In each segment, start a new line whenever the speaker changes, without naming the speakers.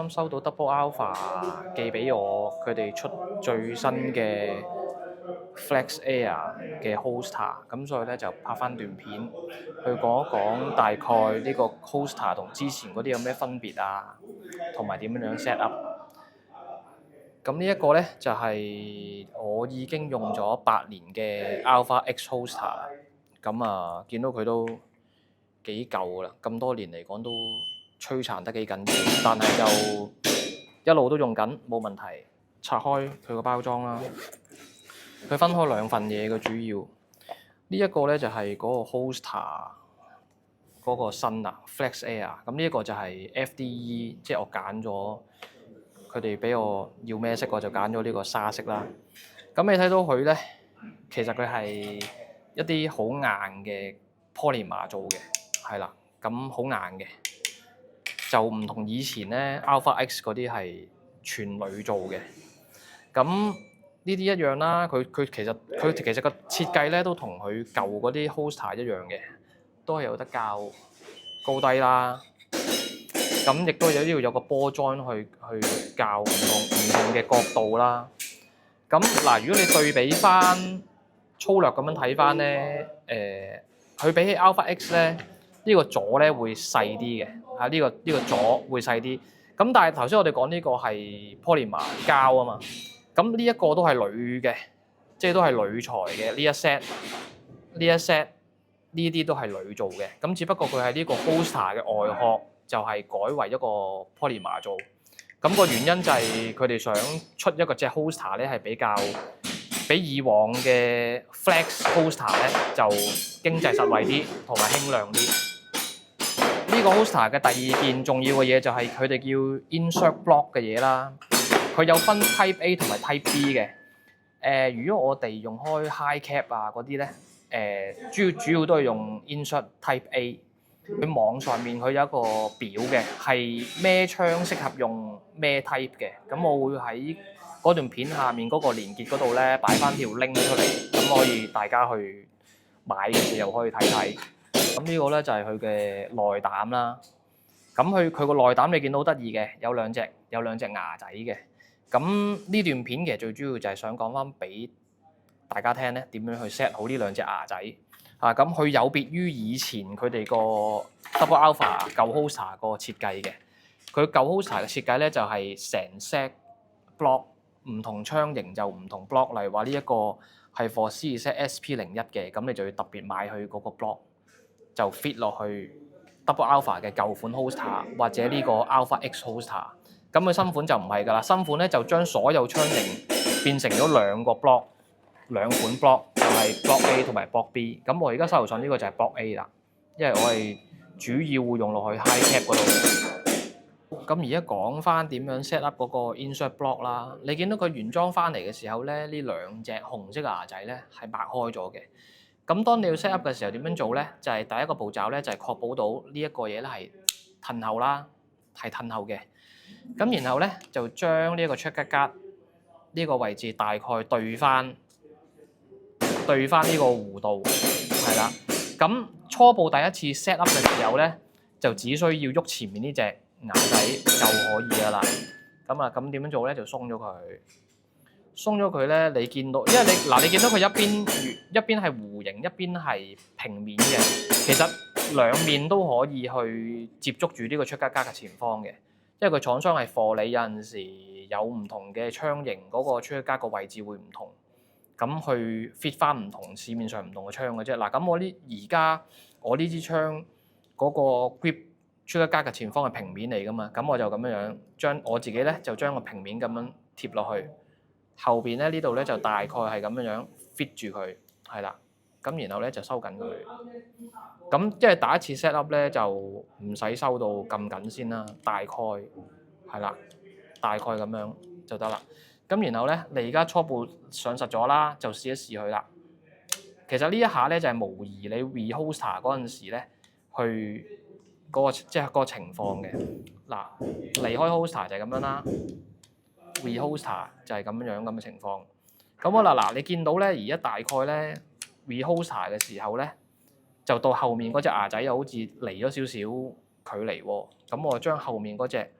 啱收到 Double Alpha 寄俾我，佢哋出最新嘅 Flex Air 嘅 Holster，咁所以咧就拍翻段片去講一講大概呢個 Holster 同之前嗰啲有咩分別啊，同埋點樣 set up。咁呢一個咧就係我已經用咗8年嘅 Alpha X Holster，咁啊見到佢都幾舊啦，咁多年嚟講都摧殘得幾緊要，但係就一路都用緊冇問題。拆開佢個包裝啦，佢分開兩份嘢嘅主要。呢一個咧就係嗰個 Holster 嗰個新啊 Flex Air，咁呢一個就係 FDE，即係我揀咗佢哋俾我要咩色，我就揀咗呢個沙色啦。咁你睇到佢咧，其實佢係一啲好硬嘅 polymer 做嘅，係啦，咁好硬嘅，就唔同以前咧 Alpha X 嗰啲係全鋁做嘅。咁呢啲一樣啦，佢其實個設計咧都同佢舊嗰啲 Holster 一樣嘅，都係有得校高低啦。咁亦都有呢度有個波 join 去校唔同嘅角度啦。咁嗱，如果你對比翻粗略咁樣睇翻咧，佢比起 Alpha X 咧，呢個座咧會細啲嘅，啊呢個座會細啲。咁但係頭先我哋講呢個係 polymer 膠啊嘛。咁呢一個都係鋁嘅，即係都係鋁材嘅呢一 set，呢啲都係鋁做嘅。咁只不過佢係呢個 Holster 嘅外殼就係改為一個 polymer 做。咁個原因就係佢哋想出一個隻 Holster 咧係比以往嘅 Flex Holster 咧就經濟實惠啲同埋輕量啲。呢個 Holster 嘅第二件重要嘅嘢就係佢哋叫 insert block 嘅嘢啦。佢有分 Type A 同埋 Type B 嘅。如果我哋用開 High Cap 啊嗰啲咧，主要都係用 Insert Type A。佢網上面佢有一個表嘅，係咩槍適合用咩 type 嘅。咁我會喺嗰段片下面嗰個連結嗰度咧擺翻條 link 出嚟，咁可以大家去買嘅時候可以睇睇。咁呢個咧就係佢嘅內膽啦。咁佢個內膽你見到好得意嘅，有兩隻牙仔嘅。咁呢段片其實最主要就係想講翻俾大家聽咧，點樣去 set 好呢兩隻牙仔啊。咁佢有別於以前佢哋個 Double Alpha 舊 Holster 個設計嘅。佢舊 Holster 嘅設計咧就係成 set block 唔同槍型就唔同 block， 例如話呢一個係 for CZ SP01嘅，咁你就要特別買去嗰個 block 就 fit 落去 Double Alpha 嘅舊款 Holster 或者呢個 Alpha X Holster。咁佢新款就唔係㗎啦，新款咧就將所有槍型變成咗兩款 block， 就係 block A 同埋 block B。咁我而家手頭上呢個就係 block A 啦，因為我係主要會用落去 high cap 嗰度。咁而家講翻點樣 set up 嗰個 insert block 啦，你見到佢原裝翻嚟嘅時候咧，呢兩隻紅色牙仔咧係擘開咗嘅。咁當你要 set up 嘅時候點樣做咧？就係第一個步驟咧，就係確保到呢一個嘢咧係褪後啦，係褪後嘅。咁然後咧就將呢一個 trigger guard 呢個位置大概對翻呢個弧度，係啦。咁初步第一次 set up 嘅時候咧，就只需要喐前面呢隻牙仔就可以㗎啦。咁點樣做咧？就鬆咗佢咧，你見到，因為你見到佢一邊係弧形，一邊係平面嘅，其實兩面都可以去接觸住呢個 trigger guard嘅前方嘅。因為佢廠商係貨你有陣時有唔同嘅槍型，嗰個 trigger guard個位置會唔同，咁去 fit 翻唔同市面上唔同嘅槍嘅啫。嗱，咁我呢支槍嗰個 grip trigger guard嘅前方係平面嚟噶嘛，咁我就咁樣將我自己咧就將個平面咁樣貼落去，後邊咧呢度咧就大概係咁樣 fit 住佢，係啦。咁然後咧就收緊佢。咁即係第一次 set up 咧就唔使收到咁緊先啦，大概係啦，大概咁樣就得啦。咁然後咧，你而家初步上實咗啦，就試一試佢啦。其實呢一下咧就係模擬你 reholster 嗰陣時咧，去嗰個即係嗰個情況嘅。嗱，離開 holster 就係咁樣啦 ，reholster 就係咁樣咁嘅情況。咁好啦，嗱你見到咧，而家大概咧 reholster 嘅時候咧，就到後面嗰隻牙仔又好似離咗少少距離喎。咁我將後面嗰隻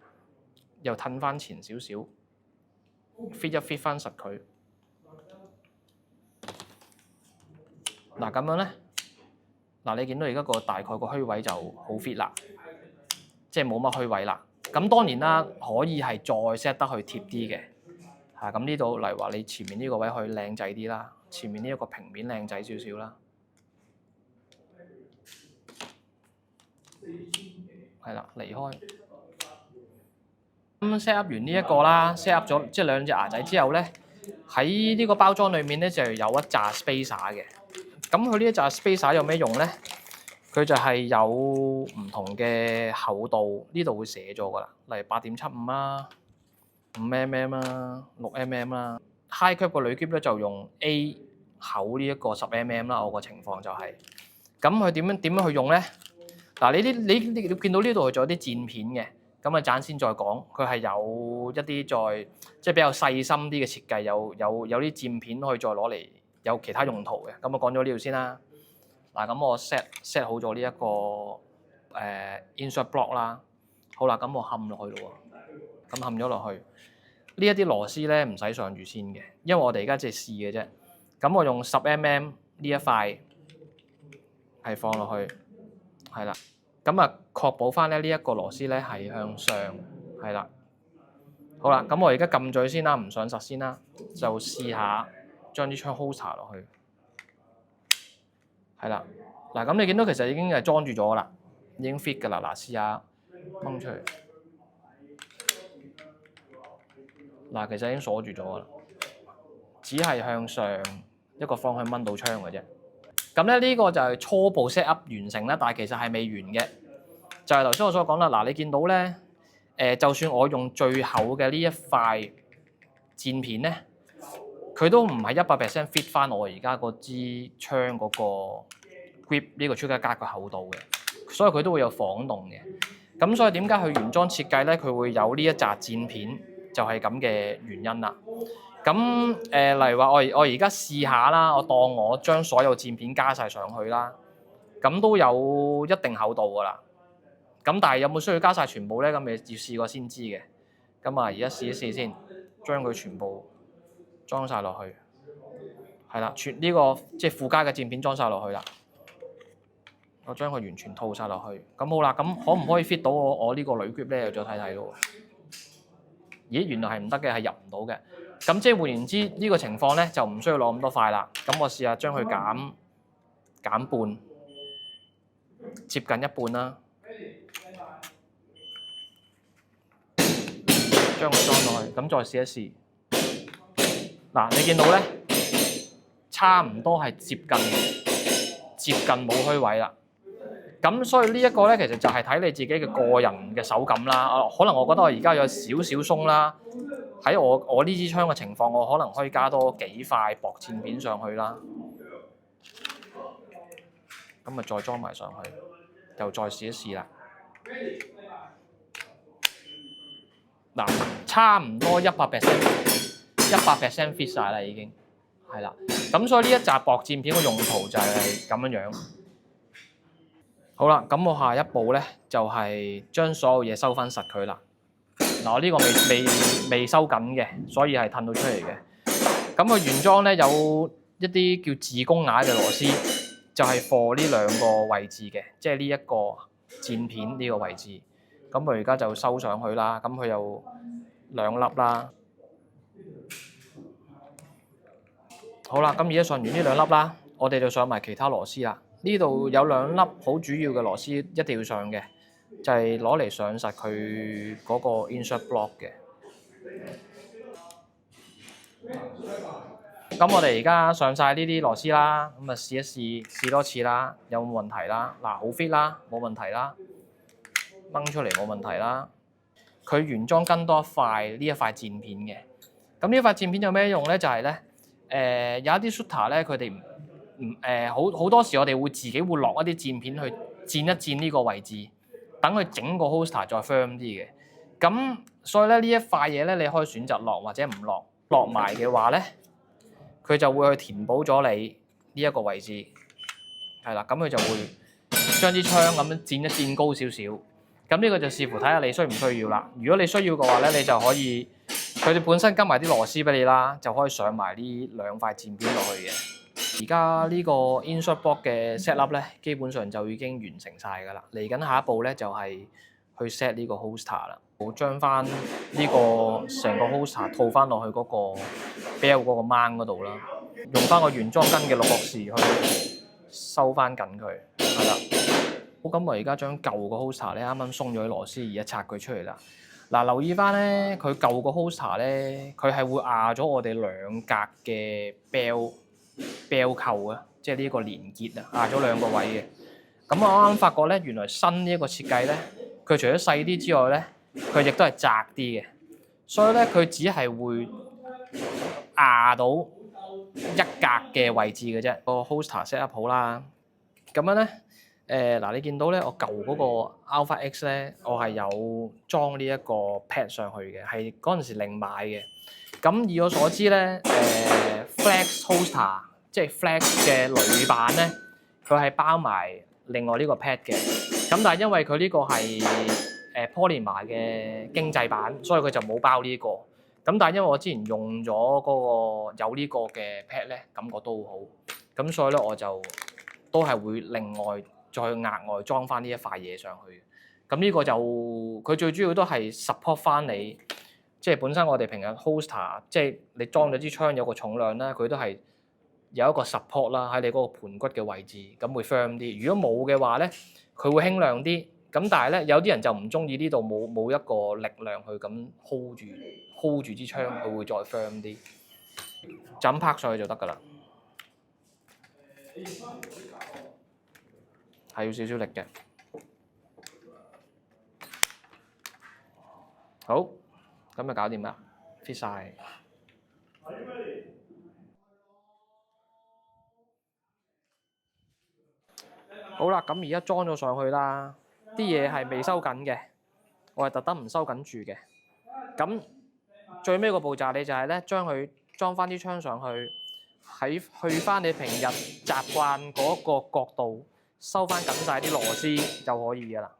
又褪翻前少少 ，fit 一 fit 翻實佢。嗱咁樣咧，嗱你見到而家個大概個虛位就好 fit 啦，即係冇乜虛位啦。咁當然啦，可以係再 set 得去貼啲嘅。咁呢度例如話你前面呢個位可以靚仔啲啦，前面呢一個平面靚仔少少啦。係啦，離開。咁 set up 完呢一個啦 ，set up 咗即係兩隻牙仔之後咧，喺呢個包裝裡面咧就有一紮 spacer 嘅。咁佢呢一紮 spacer 有咩用咧？佢就係有唔同嘅厚度，呢度會寫咗噶啦，例如8.75啦、5mm 啦、6mm 啦。High cap 個鋁喼咧就用 A 厚呢一個10mm 啦，我個情況就係。咁佢點樣去用咧？嗱，你見到呢度仲有啲漸片嘅，咁啊陣先再講。佢係有一啲再即係比較細心啲嘅設計，有啲漸片可以再攞嚟有其他用途嘅。咁我講咗呢度先啦。嗱，咁我 set 好咗呢一個insert block 啦。好啦，咁我冚落去咯喎。咁冚咗落去，呢一啲螺絲咧唔使上住先嘅，因為我哋而家即係試嘅啫。咁我用10mm 呢一塊係放落去。係啦，咁啊確保翻咧呢一個螺絲咧係向上，係啦。好啦，咁我而家撳嘴先啦，唔上實先啦，就試下將啲槍 holster 落去。係啦，嗱咁你見到其實已經係裝住咗啦，已經 fit 㗎啦。嗱，試下掹出嚟，嗱其實已經鎖住咗㗎啦，只係向上一個方向掹到槍嘅啫。咁咧呢個就係初步 set up 完成啦，但係其實係未完嘅。就係頭先我所講啦，嗱你見到咧，就算我用最厚嘅呢一塊墊片咧，佢都唔係100% fit 翻我而家嗰支槍嗰個 grip 呢個 trigger guard嘅厚度嘅，所以佢都會有晃動嘅。咁所以點解佢原裝設計咧，佢會有呢一紮墊片，就係咁嘅原因啦。咁例如話我而家試下啦，我當我將所有墊片加晒上去啦，咁都有一定厚度㗎啦。咁但係有冇需要加晒全部咧？咁你要試過先知嘅。咁啊，而家試一試先，將佢全部裝晒落去，係啦，呢個即係附加嘅墊片裝晒落去啦。我將佢完全套晒落去，咁好啦。咁可唔可以 fit 到我呢個鋁 grip 咧？又再睇睇咯。咦，原來係唔得嘅，係入唔到嘅。咁即係換言之，呢個情況咧就唔需要攞咁多塊啦。咁我試下將佢減半，接近一半啦。將佢裝落去，咁再試一試。嗱，你見到咧，差唔多係接近冇虛位啦。咁所以呢一個咧，其實就係睇你自己嘅個人嘅手感啦。可能我覺得我而家有少少鬆啦。喺我呢支槍嘅情況，我可能可以加多幾塊薄墊片上去啦。咁咪再裝埋上去，又再試一試啦。嗱，差唔多100% fit 晒啦，已經係啦。咁所以呢一紮薄墊片嘅用途就係咁樣樣。好啦，咁我下一步咧就係將所有嘢收翻實佢啦。嗱，我呢個未收緊嘅，所以係褪到出嚟嘅。咁佢原裝咧有一啲叫自攻牙嘅螺絲，就係 for 呢兩個位置嘅，即係呢一個墊片呢個位置。咁佢而家就收上去啦。咁佢有2粒啦。好啦，咁而家上完呢2粒啦，我哋就上埋其他螺絲啦。呢度有2粒好主要嘅螺絲一定要上嘅，就係攞嚟上實佢嗰個 insert block 嘅。咁我哋而家上晒呢啲螺絲啦，咁啊試一試多次啦，有冇問題啦？嗱，好 fit 啦，冇問題啦，掹出嚟冇問題啦。佢原裝跟多呢一塊墊片嘅。咁呢塊墊片有咩用咧？就係咧，有一啲 shooter 咧，佢哋好多時我哋會自己會落一啲墊片去墊一墊呢個位置，等佢整個 holster 再 firm 啲嘅。咁所以咧呢一塊嘢咧，你可以選擇落或者唔落。落埋嘅話咧，佢就會去填補咗你呢一個位置，係啦。咁佢就會將支槍咁樣墊一墊高少少。咁呢個就視乎睇下你需唔需要啦。如果你需要嘅話咧，你就可以佢哋本身跟埋啲螺絲俾你啦，就可以上埋呢兩塊漸片落去嘅。而家呢個 insert board 嘅 set up 咧，基本上就已經完成晒㗎啦。嚟緊下一步咧就係去 set 呢個 holster 啦。我將翻呢個成個 holster 套翻落去嗰個 bell 嗰個掹嗰度啦，用翻個原裝跟嘅6角匙去收翻緊佢，係啦。好，咁我而家將舊個 holster 咧，啱啱鬆咗啲螺絲，而家拆佢出嚟啦。嗱，留意翻咧，佢舊個 holster 咧，佢係會壓咗我哋兩格嘅 bell 扣啊，即係呢個連結啊，壓咗兩個位嘅。咁我啱啱發覺咧，原來新呢一個設計咧，佢除咗細啲之外咧，佢亦都係窄啲嘅，所以咧佢只係會壓到一格嘅位置嘅啫。個 holster set up 好啦，咁樣咧，嗱你見到咧，我舊嗰個 Alpha X 咧，我係有裝呢一個 pad 上去嘅，係嗰陣時另買嘅。咁以我所知咧，Flex Holster 即係 Flex 嘅鋁版咧，佢係包埋另外呢個 pad 嘅。咁但係因為佢呢個係Polymer 嘅經濟版，所以佢就冇包呢個。咁但係因為我之前用咗嗰個有呢個嘅 pad 咧，感覺都好好。咁所以咧我就都係會另外再額外裝翻呢一塊嘢上去。咁呢個就佢最主要都係 support 翻你。即係本身我哋平日 holster， 即係你裝咗支槍有個重量啦，佢都係有一個 support 啦喺你嗰個盤骨嘅位置，咁會 firm 啲。如果冇嘅話咧，佢會輕量啲。咁但係咧，有啲人就唔中意呢度冇一個力量去咁 hold 住支槍，佢會再 firm 啲，就咁拍上去就得㗎啦。係要少少力嘅。好。咁就搞掂啦 ，fit 晒。好啦，咁而家裝咗上去啦，啲嘢係未收緊嘅，我係特登唔收緊住嘅。咁最尾個步驟你就係咧，將佢裝翻啲槍上去，去翻你平日習慣嗰個角度，收翻緊晒啲螺絲就可以㗎啦。